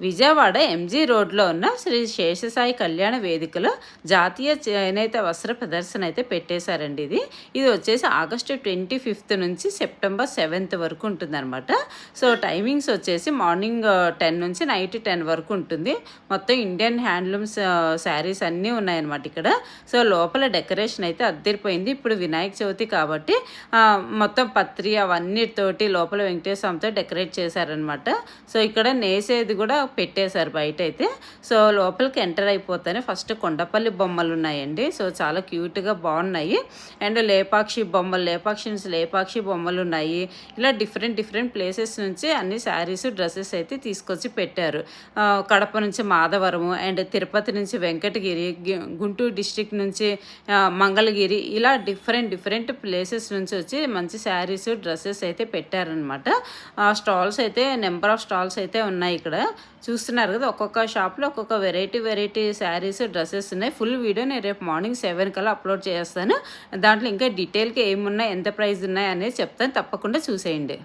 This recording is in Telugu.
విజయవాడ ఎంజీ రోడ్లో ఉన్న శ్రీ శేషసాయి కళ్యాణ వేదికలో జాతీయ చేనేత వస్త్ర ప్రదర్శన అయితే పెట్టేశారండి. ఇది వచ్చేసి ఆగస్టు 25 నుంచి సెప్టెంబర్ 7 వరకు ఉంటుందన్నమాట. సో టైమింగ్స్ వచ్చేసి మార్నింగ్ 10 నుంచి నైట్ 10 వరకు ఉంటుంది. మొత్తం ఇండియన్ హ్యాండ్లూమ్స్ శారీస్ అన్నీ ఉన్నాయన్నమాట ఇక్కడ. సో లోపల డెకరేషన్ అయితే అద్దరిపోయింది. ఇప్పుడు వినాయక చవితి కాబట్టి మొత్తం పత్రి అవన్నిటితోటి లోపల వెంకటేశ్వర స్వామితో డెకరేట్ చేశారనమాట. సో ఇక్కడ నేసేది కూడా పెట్టేశారు బయట అయితే. సో లోపలికి ఎంటర్ అయిపోతానే ఫస్ట్ కొండపల్లి బొమ్మలు ఉన్నాయండి. సో చాలా క్యూట్గా బాగున్నాయి. అండ్ లేపాక్షి బొమ్మలు ఉన్నాయి. ఇలా డిఫరెంట్ ప్లేసెస్ నుంచి అన్ని శారీస్ డ్రెస్సెస్ అయితే తీసుకొచ్చి పెట్టారు. కడప నుంచి మాధవరము, అండ్ తిరుపతి నుంచి వెంకటగిరి, గుంటూరు డిస్టిక్ నుంచి మంగళగిరి, ఇలా డిఫరెంట్ ప్లేసెస్ నుంచి వచ్చి మంచి శారీస్ డ్రెస్సెస్ అయితే పెట్టారనమాట. స్టాల్స్ అయితే నెంబర్ ఆఫ్ స్టాల్స్ అయితే ఉన్నాయి ఇక్కడ. చూస్తున్నారు కదా, ఒక్కొక్క షాప్లో ఒక్కొక్క వెరైటీ శారీస్ డ్రెస్సెస్ ఉన్నాయి. ఫుల్ వీడియో నేను రేపు మార్నింగ్ 7 కల్లా అప్లోడ్ చేస్తాను. దాంట్లో ఇంకా డీటెయిల్గా ఏమున్నాయి, ఎంత ప్రైస్ ఉన్నాయి అనేది చెప్తాను, తప్పకుండా చూసేయండి.